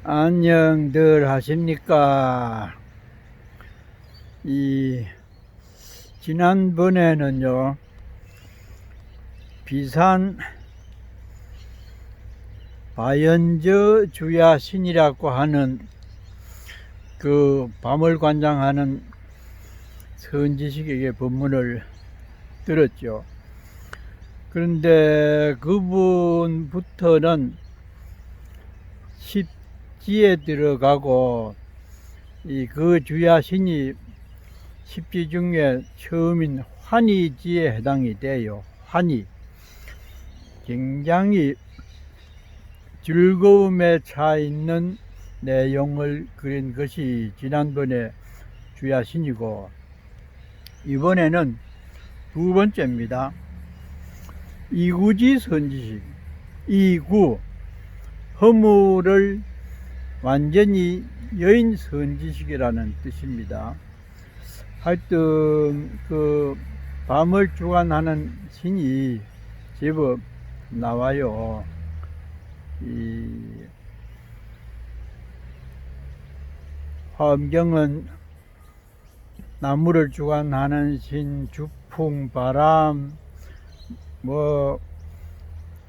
안녕들 하십니까? 지난번에는요, 비산 바연저 주야신이라고 하는 그 밤을 관장하는 선지식에게 법문을 들었죠. 그런데 그분부터는 십지에 들어가고 그 주야신이 십지 중에 처음인 환희지에 해당이 돼요. 환희. 굉장히 즐거움에 차 있는 내용을 그린 것이 지난번에 주야신이고, 이번에는 두 번째입니다. 이구지 선지식. 이구, 허물을 완전히 여인 선지식이라는 뜻입니다. 하여튼 그 밤을 주관하는 신이 제법 나와요. 화엄경은 나무를 주관하는 신, 주풍, 바람,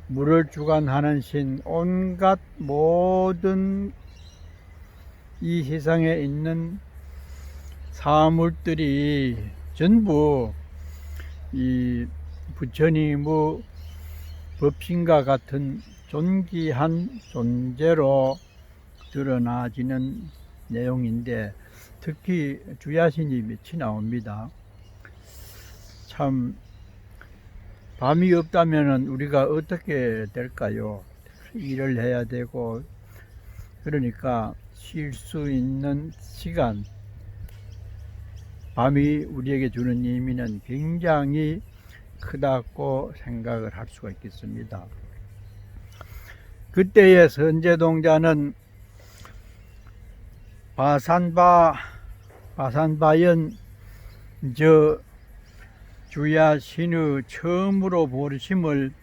물을 주관하는 신, 온갖 모든 이 세상에 있는 사물들이 전부 이 부처님의 법신과 같은 존귀한 존재로 드러나지는 내용인데, 특히 주야신이 몇이 나옵니다. 참 밤이 없다면 우리가 어떻게 될까요? 일을 해야 되고, 그러니까 쉴 수 있는 시간, 밤이 우리에게 주는 의미는 굉장히 크다고 생각을 할 수가 있겠습니다. 그때의 선제동자는 바산바연 저 주야신의 처음으로 보르심을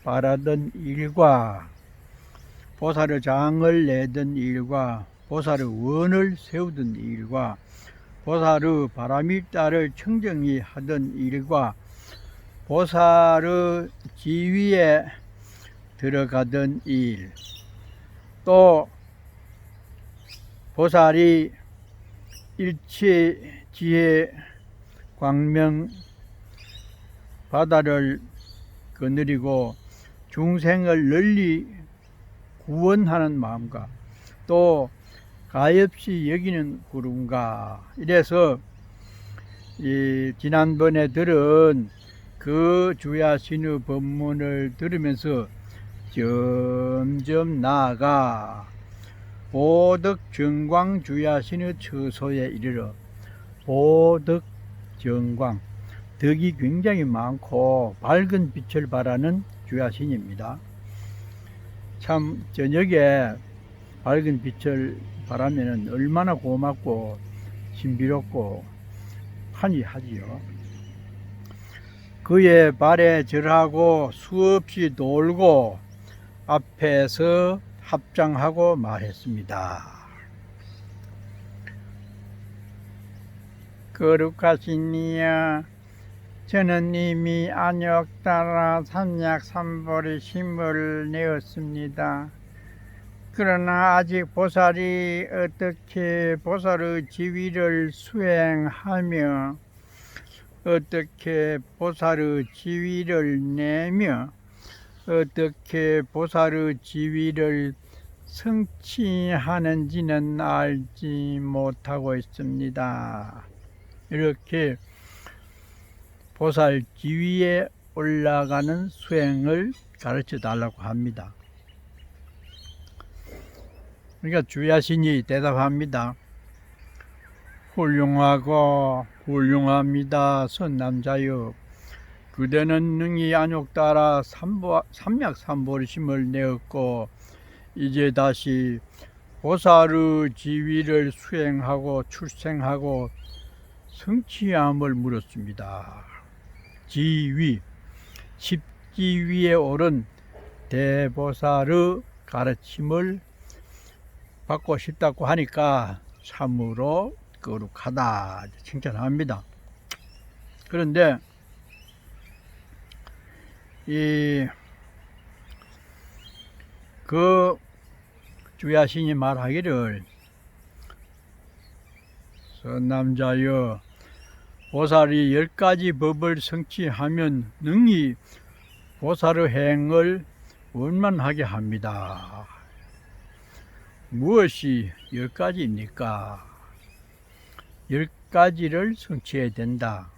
바라던 일과, 보살의 장을 내던 일과, 보살의 원을 세우던 일과, 보살의 바라밀다를 청정히 하던 일과, 보살의 지위에 들어가던 일, 또 보살이 일체 지혜 광명 바다를 거느리고 중생을 널리 구원하는 마음과, 또 가엾이 여기는 구름과, 이래서 지난번에 들은 그 주야신의 법문을 들으면서 점점 나아가 보덕정광 주야신의 처소에 이르러, 보덕정광, 덕이 굉장히 많고 밝은 빛을 발하는 주야신입니다. 참 저녁에 밝은 빛을 발하면 얼마나 고맙고 신비롭고 환희하지요. 그의 발에 절하고 수없이 돌고 앞에서 합장하고 말했습니다. 거룩하신 이여, 저는 이미 안역 따라 삼약삼보리 심을 내었습니다. 그러나 아직 보살이 어떻게 보살의 지위를 수행하며, 어떻게 보살의 지위를 내며, 어떻게 보살의 지위를 성취하는지는 알지 못하고 있습니다. 이렇게 보살 지위에 올라가는 수행을 가르쳐 달라고 합니다. 그러니까 주야신이 대답합니다. 훌륭하고 훌륭합니다. 선남자여, 그대는 능히 안욕 따라 삼약삼보리심을 내었고, 이제 다시 보살의 지위를 수행하고 출생하고 성취함을 물었습니다. 지위, 십지위에 오른 대보살의 가르침을 받고 싶다고 하니까 참으로 거룩하다 칭찬합니다. 그런데 그 주야신이 말하기를 선남자여 보살이 10가지 법을 성취하면 능히 보살의 행을 원만하게 합니다. 무엇이 10가지입니까? 10가지를 성취해야 된다.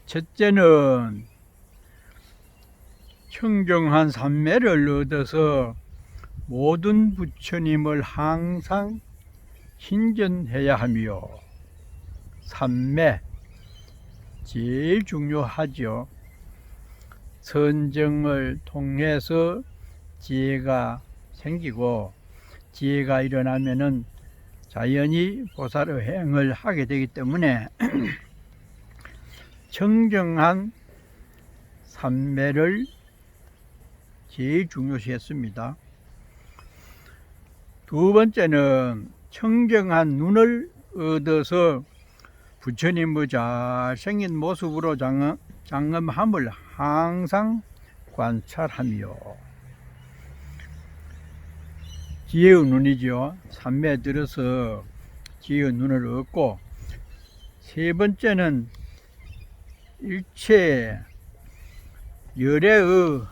첫째는 청정한 삼매를 얻어서 모든 부처님을 항상 신전해야 하며, 삼매 제일 중요하죠. 선정을 통해서 지혜가 생기고, 지혜가 일어나면은 자연히 보살의 행을 하게 되기 때문에 청정한 삼매를 제일 중요시했습니다. 두 번째는 청정한 눈을 얻어서 부처님의 잘생긴 모습으로 장엄함을 항상 관찰하며, 지혜의 눈이죠. 삼매에 들어서 지혜의 눈을 얻고, 세 번째는 일체 열애의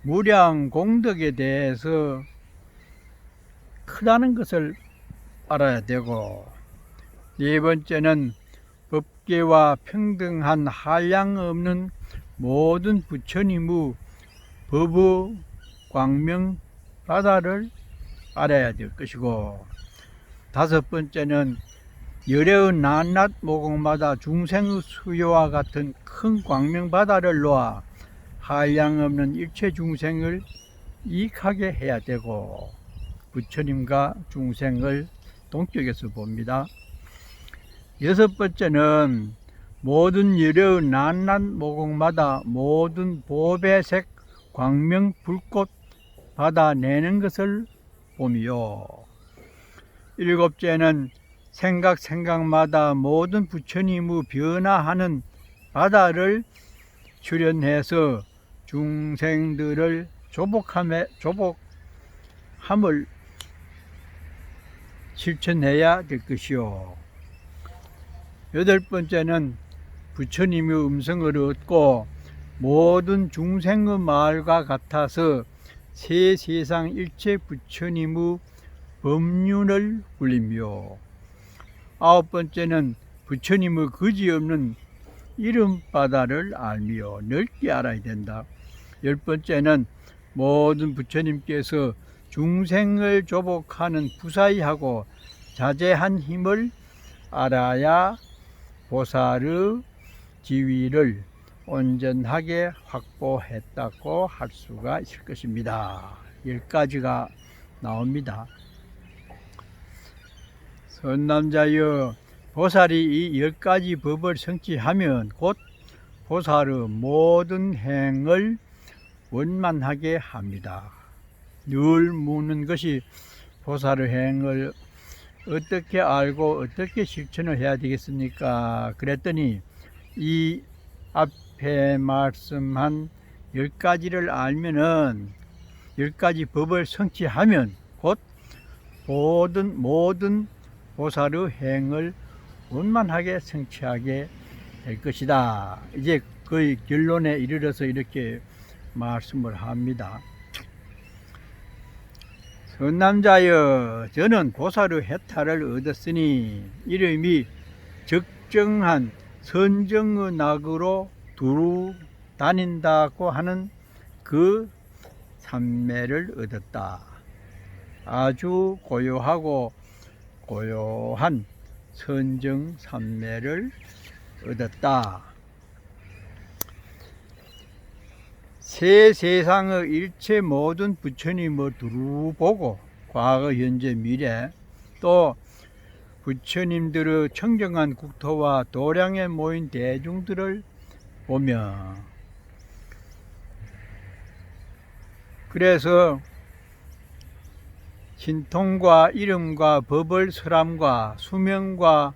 무량 공덕에 대해서 크다는 것을 알아야 되고, 네 번째는 법계와 평등한 한량없는 모든 부처님의 법의 광명 바다를 알아야 될 것이고, 다섯 번째는 열애의 낱낱 모공마다 중생의 수요와 같은 큰 광명 바다를 놓아 한량없는 일체 중생을 이익하게 해야 되고, 부처님과 중생을 동격에서 봅니다. 여섯 번째는 모든 열애의 낱낱 모공마다 모든 보배색 광명 불꽃 받아내는 것을 보며, 일곱째는 생각마다 모든 부처님의 변화하는 바다를 출현해서 중생들을 조복함을 실천해야 될 것이요. 여덟 번째는 부처님의 음성을 얻고 모든 중생의 말과 같아서 새 세상 일체 부처님의 법륜을 굴리며, 아홉 번째는 부처님의 거지없는 이름바다를 알며 넓게 알아야 된다. 열 번째는 모든 부처님께서 중생을 조복하는 부사의하고 자제한 힘을 알아야 보살의 지위를 온전하게 확보했다고 할 수가 있을 것입니다. 10가지가 나옵니다. 선남자여, 보살이 이 10가지 법을 성취하면 곧 보살의 모든 행을 원만하게 합니다. 늘 묻는 것이 보살의 행을 어떻게 알고 어떻게 실천을 해야 되겠습니까? 그랬더니 이 앞에 말씀한 10가지를 알면은, 10가지 법을 성취하면 곧 모든 보살의 행을 원만하게 성취하게 될 것이다. 이제 거의 결론에 이르러서 이렇게 말씀을 합니다. 선남자여, 저는 보살의 해탈을 얻었으니 이름이 적정한 선정의 낙으로 두루 다닌다고 하는 그 삼매를 얻었다. 아주 고요한 선정 삼매를 얻었다. 새 세상의 일체 모든 부처님을 두루 보고, 과거, 현재, 미래, 또 부처님들의 청정한 국토와 도량에 모인 대중들을 보며, 그래서 신통과 이름과 법을 설함과 수명과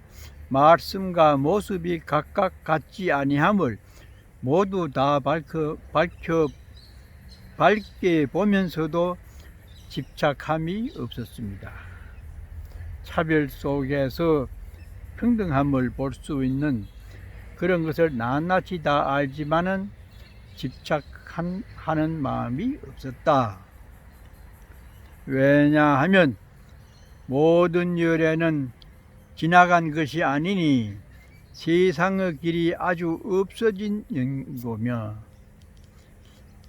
말씀과 모습이 각각 같지 아니함을 모두 다 밝게 보면서도 집착함이 없었습니다. 차별 속에서 평등함을 볼 수 있는 그런 것을 낱낱이 다 알지만은 집착하는 마음이 없었다. 왜냐하면 모든 열애는 지나간 것이 아니니 세상의 길이 아주 없어진 연고며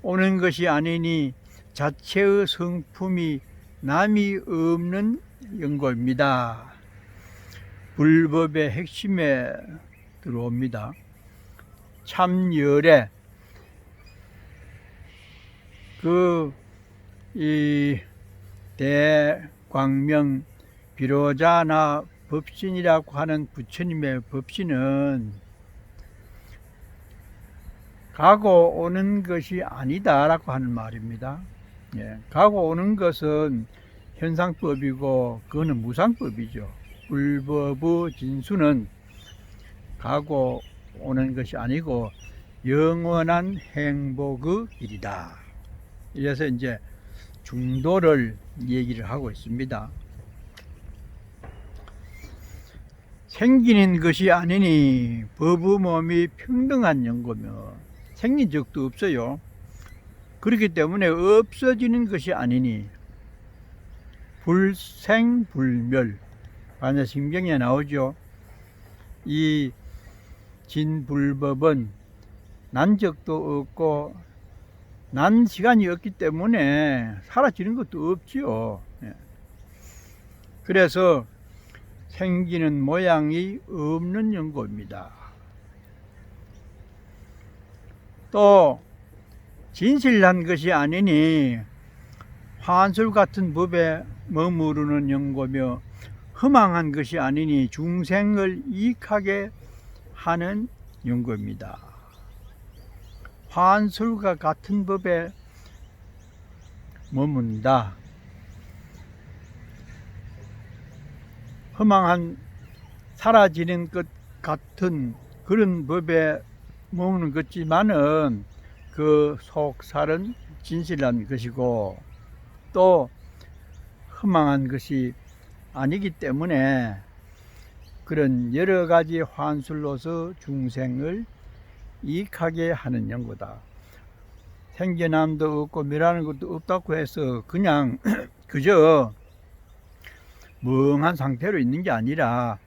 오는 것이 아니니 자체의 성품이 남이 없는 연고입니다. 불법의 핵심에 들어옵니다. 참열애, 이 대광명 비로자나 법신이라고 하는 부처님의 법신은 가고 오는 것이 아니다라고 하는 말입니다. 가고 오는 것은 현상법이고 그거는 무상법이죠. 불법의 진수는 가고 오는 것이 아니고 영원한 행복의 길이다. 이래서 이제 중도를 얘기를 하고 있습니다. 생기는 것이 아니니 법의 몸이 평등한 연고며 생긴 적도 없어요. 그렇기 때문에 없어지는 것이 아니니 불생불멸, 반야심경에 나오죠. 이 진불법은 난 적도 없고 난 시간이 없기 때문에 사라지는 것도 없지요. 그래서 생기는 모양이 없는 연고입니다. 또 진실한 것이 아니니 환술 같은 법에 머무르는 연고며 허망한 것이 아니니 중생을 이익하게 하는 연고입니다. 환술과 같은 법에 머문다. 허망한 사라지는 것 같은 그런 법에 머무는 것지만은 그 속살은 진실한 것이고 또 허망한 것이 아니기 때문에 그런 여러 가지 환술로서 중생을 이익하게 하는 연고다. 생겨남도 없고 멸하는 것도 없다고 해서 그냥 그저 멍한 상태로 있는 게 아니라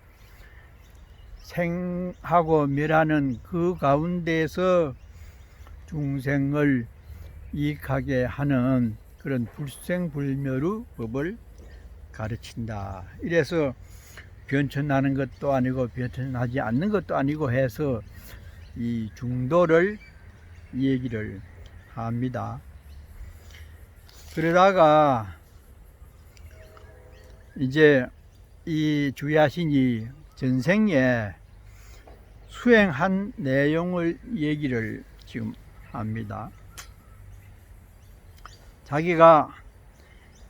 생하고 멸하는 그 가운데서 중생을 이익하게 하는 그런 불생불멸의 법을 가르친다. 이래서 변천하는 것도 아니고 변천하지 않는 것도 아니고 해서 이 중도를 얘기를 합니다. 그러다가 이제 이 주야신이 전생에 수행한 내용을 얘기를 지금 합니다. 자기가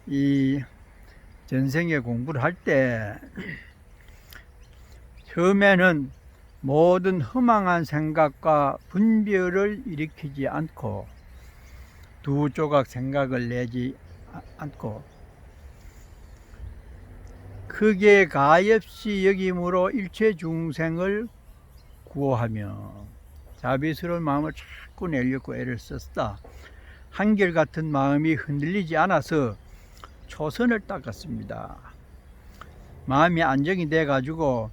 이 전생에 공부를 할 때 처음에는 모든 허망한 생각과 분별을 일으키지 않고 두 조각 생각을 내지 않고 크게 가엾이 여김으로 일체 중생을 구호하며 자비스러운 마음을 자꾸 내려고 애를 썼다. 한결같은 마음이 흔들리지 않아서 초선을 닦았습니다. 마음이 안정이 돼 가지고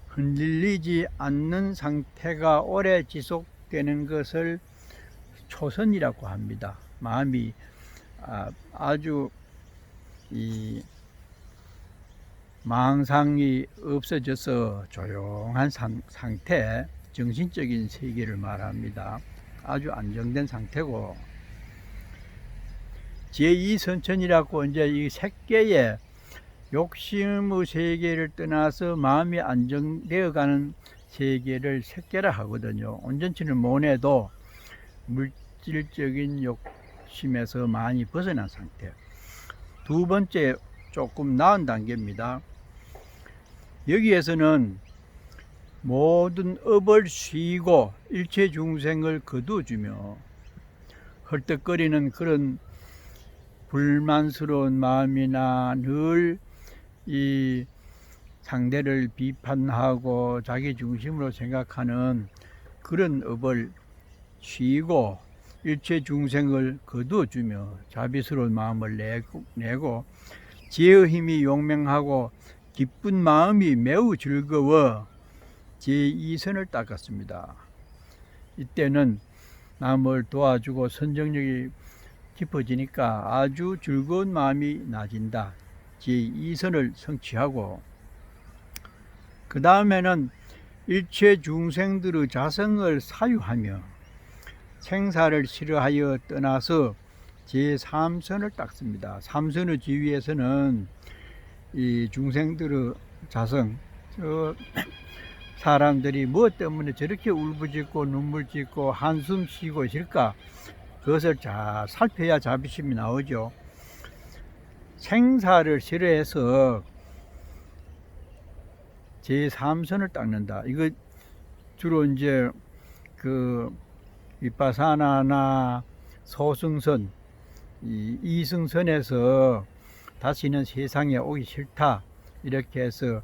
흔들리지 않는 상태가 오래 지속되는 것을 초선이라고 합니다. 마음이 아주 이 망상이 없어져서 조용한 상태, 정신적인 세계를 말합니다. 아주 안정된 상태고 제2선천이라고 이제 이 색계의 욕심의 세계를 떠나서 마음이 안정되어가는 세계를 색계라 하거든요. 온전치는 못해도 물질적인 욕심에서 많이 벗어난 상태. 두 번째 조금 나은 단계입니다. 여기에서는 모든 업을 쉬고 일체 중생을 거두어주며 헐떡거리는 그런 불만스러운 마음이나 늘 이 상대를 비판하고 자기 중심으로 생각하는 그런 업을 쉬고 일체 중생을 거두어주며 자비스러운 마음을 내고 지혜의 힘이 용맹하고 기쁜 마음이 매우 즐거워 제2선을 닦았습니다. 이때는 남을 도와주고 선정력이 깊어지니까 아주 즐거운 마음이 나진다. 제2선을 성취하고 그 다음에는 일체 중생들의 자성을 사유하며 생사를 싫어하여 떠나서 제3선을 닦습니다. 3선의 지위에서는 이 중생들의 자성, 사람들이 무엇 때문에 저렇게 울부짖고 눈물 짓고 한숨 쉬고 있을까, 그것을 잘 살펴야 자비심이 나오죠. 생사를 싫어해서 제3선을 닦는다. 이거 주로 이제 그 윗바사나나 소승선, 이승선에서 다시는 세상에 오기 싫다, 이렇게 해서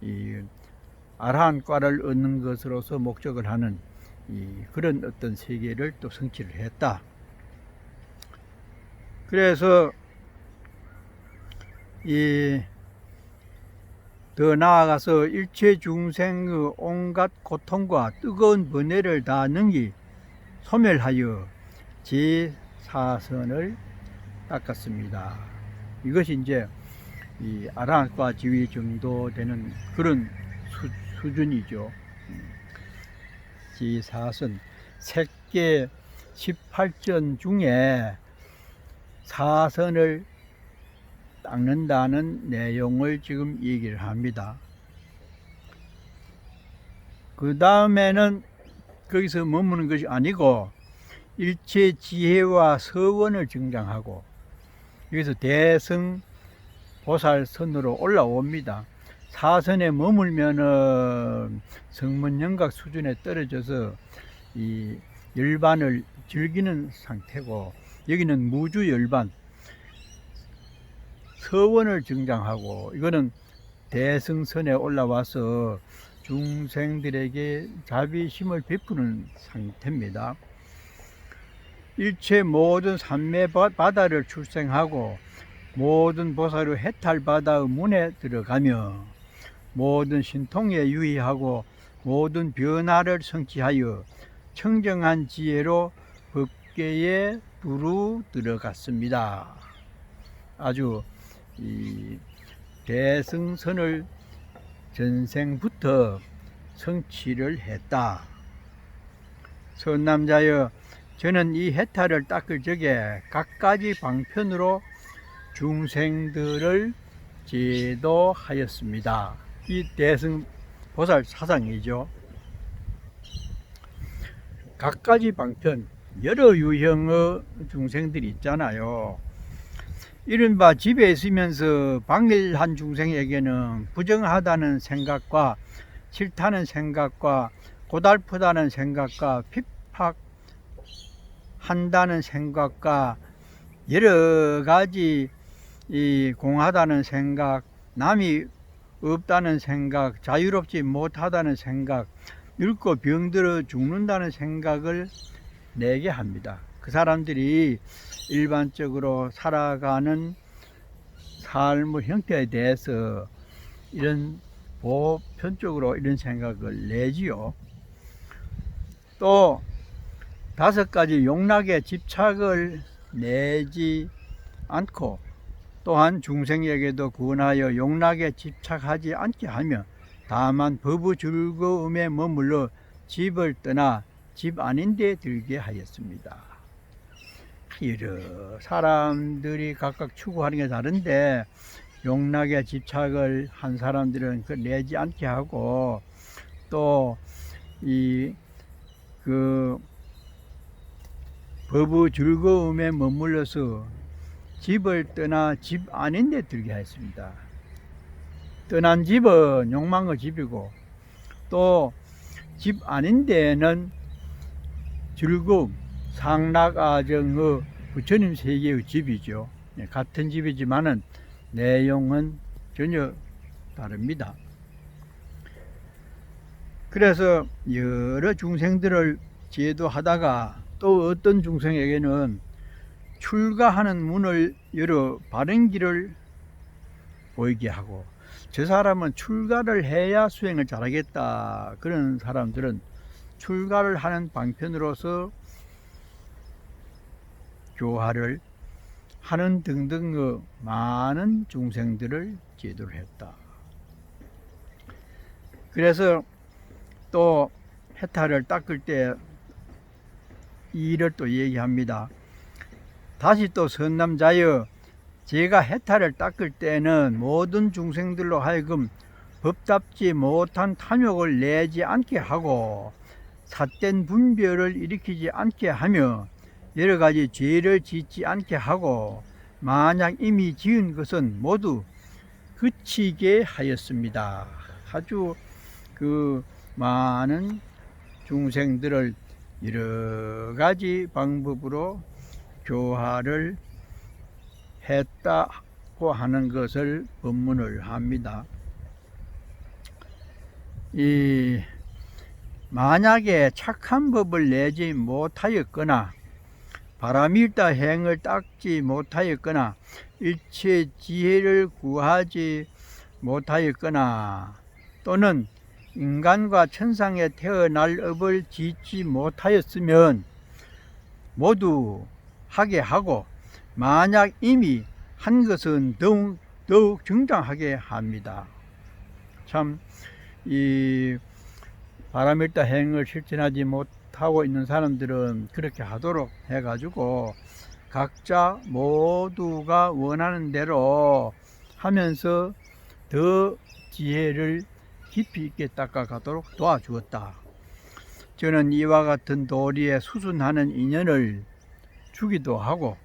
이 아라한과를 얻는 것으로서 목적을 하는 그런 어떤 세계를 또 성취를 했다. 그래서 더 나아가서 일체 중생의 온갖 고통과 뜨거운 번뇌를 다 능히 소멸하여 제4선을 닦았습니다. 이것이 이제 이 아라한과 지위 정도 되는 그런 수준이죠. 제4선 색계 18전 중에 4선을 닦는다는 내용을 지금 얘기를 합니다. 그 다음에는 거기서 머무는 것이 아니고 일체 지혜와 서원을 증장하고 여기서 대승 보살선으로 올라옵니다. 4선에 머물면은 성문영각 수준에 떨어져서 이 열반을 즐기는 상태고, 여기는 무주열반, 서원을 증장하고, 이거는 대승선에 올라와서 중생들에게 자비심을 베푸는 상태입니다. 일체 모든 삼매 바다를 출생하고 모든 보살의 해탈 바다의 문에 들어가며 모든 신통에 유의하고 모든 변화를 성취하여 청정한 지혜로 법계에 두루 들어갔습니다. 아주 이 대승선을 전생부터 성취를 했다. 선남자여, 저는 이 해탈을 닦을 적에 각가지 방편으로 중생들을 제도하였습니다. 이 대승 보살 사상이죠. 각가지 방편, 여러 유형의 중생들이 있잖아요. 이른바 집에 있으면서 방일한 중생에게는 부정하다는 생각과 싫다는 생각과 고달프다는 생각과 핍박한다는 생각과 여러 가지 공하다는 생각, 남이 없다는 생각, 자유롭지 못하다는 생각, 늙고 병들어 죽는다는 생각을 내게 합니다. 그 사람들이 일반적으로 살아가는 삶의 형태에 대해서 이런 보편적으로 이런 생각을 내지요. 또 5가지 용락에 집착을 내지 않고, 또한 중생에게도 구원하여 용락에 집착하지 않게 하며 다만 법의 즐거움에 머물러 집을 떠나 집 아닌 데 들게 하였습니다. 여러 사람들이 각각 추구하는 게 다른데 용락에 집착을 한 사람들은 그 내지 않게 하고, 또 법의 즐거움에 머물러서 집을 떠나 집 아닌 데 들게 하였습니다. 떠난 집은 욕망의 집이고 또 집 아닌 데는 즐거움, 상락아정의 부처님 세계의 집이죠. 같은 집이지만은 내용은 전혀 다릅니다. 그래서 여러 중생들을 제도하다가 또 어떤 중생에게는 출가하는 문을 열어 바른 길을 보이게 하고, 저 사람은 출가를 해야 수행을 잘하겠다, 그런 사람들은 출가를 하는 방편으로서 교화를 하는 등등의 많은 중생들을 제도를 했다. 그래서 또 해탈을 닦을 때 이 일을 또 얘기합니다. 다시 또 선남자여, 제가 해탈을 닦을 때는 모든 중생들로 하여금 법답지 못한 탐욕을 내지 않게 하고 삿된 분별을 일으키지 않게 하며 여러 가지 죄를 짓지 않게 하고 만약 이미 지은 것은 모두 그치게 하였습니다. 아주 그 많은 중생들을 여러 가지 방법으로 교화를 했다고 하는 것을 법문을 합니다. 만약에 착한 법을 내지 못하였거나 바람일다 행을 닦지 못하였거나 일체 지혜를 구하지 못하였거나 또는 인간과 천상에 태어날 업을 짓지 못하였으면 모두 하게 하고, 만약 이미 한 것은 더욱 정당하게 합니다. 참, 이 바람일다 행을 실천하지 못하고 있는 사람들은 그렇게 하도록 해가지고 각자 모두가 원하는 대로 하면서 더 지혜를 깊이 있게 닦아가도록 도와주었다. 저는 이와 같은 도리에 수순하는 인연을 주기도 하고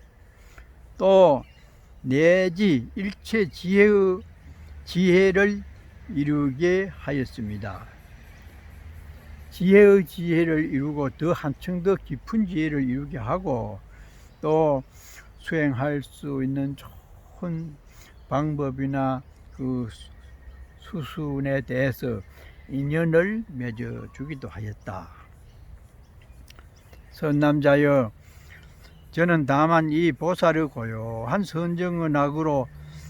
또 내지 일체 지혜를 이루게 하였습니다. 지혜를 이루고 더 한층 더 깊은 지혜를 이루게 하고 또 수행할 수 있는 좋은 방법이나 그 수순에 대해서 인연을 맺어주기도 하였다. 선남자여, 저는 다만 이 보살의 고요한 선정은학으로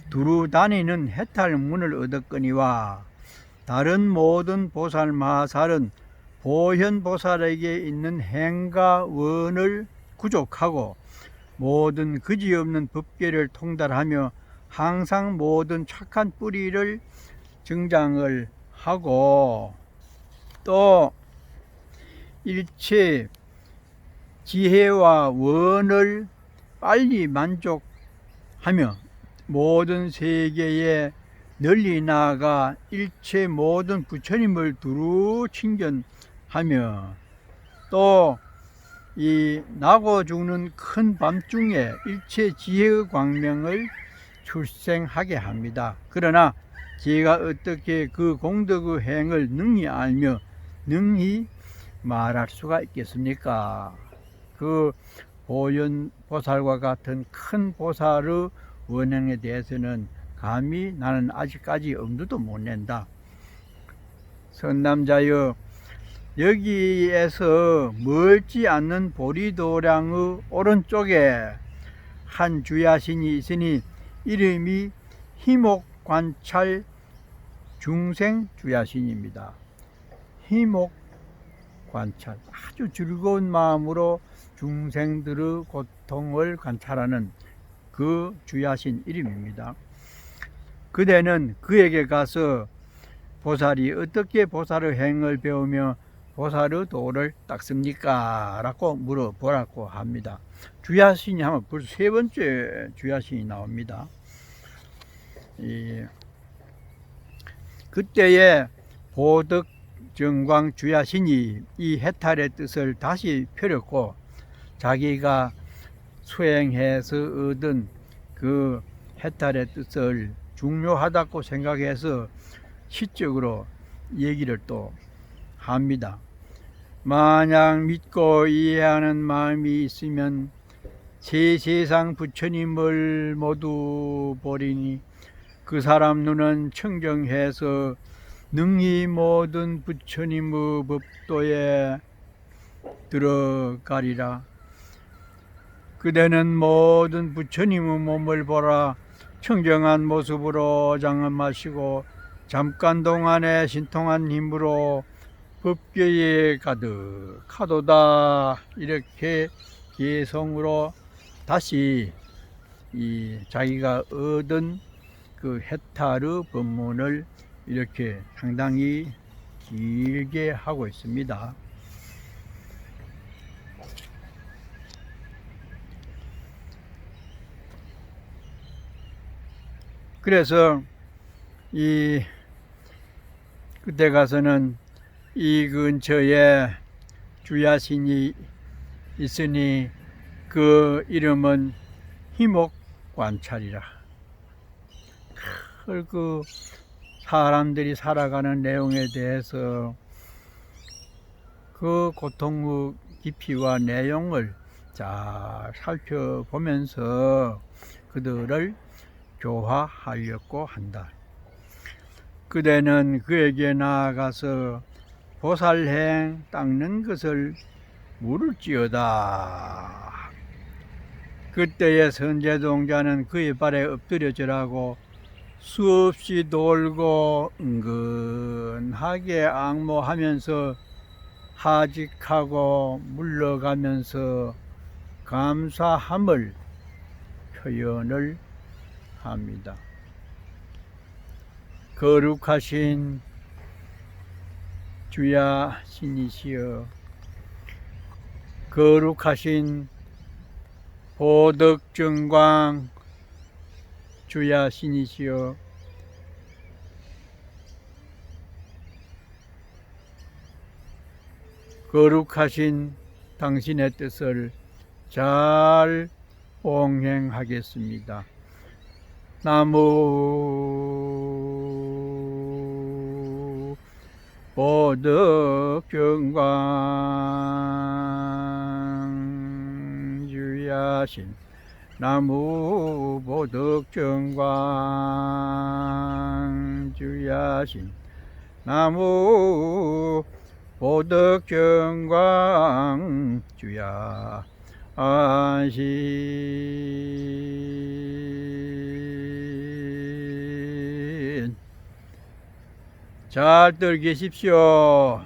두루 다니는 해탈문을 얻었거니와 다른 모든 보살 마살은 보현 보살에게 있는 행과 원을 구족하고 모든 그지없는 법계를 통달하며 항상 모든 착한 뿌리를 증장을 하고 또 일체 지혜와 원을 빨리 만족하며 모든 세계에 널리 나아가 일체 모든 부처님을 두루 친견하며 또 이 나고 죽는 큰 밤중에 일체 지혜의 광명을 출생하게 합니다. 그러나 제가 어떻게 그 공덕의 행을 능히 알며 능히 말할 수가 있겠습니까? 그 보현 보살과 같은 큰 보살의 원행에 대해서는 감히 나는 아직까지 엄두도 못 낸다. 선남자여, 여기에서 멀지 않는 보리도량의 오른쪽에 한 주야신이 있으니 이름이 희목관찰 중생주야신입니다. 희목관찰, 아주 즐거운 마음으로 중생들의 고통을 관찰하는 그 주야신 이름입니다. 그대는 그에게 가서 보살이 어떻게 보살의 행을 배우며 보살의 도를 닦습니까? 라고 물어보라고 합니다. 주야신이 하면 벌써 세 번째 주야신이 나옵니다. 그때에 보덕정광 주야신이 이 해탈의 뜻을 다시 펴렸고 자기가 수행해서 얻은 그 해탈의 뜻을 중요하다고 생각해서 시적으로 얘기를 또 합니다. 만약 믿고 이해하는 마음이 있으면 새 세상 부처님을 모두 보리니 그 사람 눈은 청정해서 능히 모든 부처님의 법도에 들어가리라. 그대는 모든 부처님의 몸을 보라. 청정한 모습으로 장엄하시고 잠깐 동안에 신통한 힘으로 법계에 가득하도다. 이렇게 개성으로 다시 이 자기가 얻은 그 해탈의 법문을 이렇게 상당히 길게 하고 있습니다. 그래서 이 그때 가서는 이 근처에 주야신이 있으니 그 이름은 희목관찰이라. 그 사람들이 살아가는 내용에 대해서 그 고통의 깊이와 내용을 잘 살펴보면서 그들을 교화하려고 한다. 그대는 그에게 나아가서 보살행 닦는 것을 물을지어다. 그때의 선제동자는 그의 발에 엎드려 절하고 수없이 돌고 은근하게 앙모하면서 하직하고 물러가면서 감사함을 표현을 합니다. 거룩하신 주야 신이시여, 거룩하신 보덕정광 주야 신이시여, 거룩하신 당신의 뜻을 잘 봉행하겠습니다. 나무 보덕정광 주야신, 나무 보덕정광 주야신, 나무 보덕정광 주야 안신. 잘들 계십시오.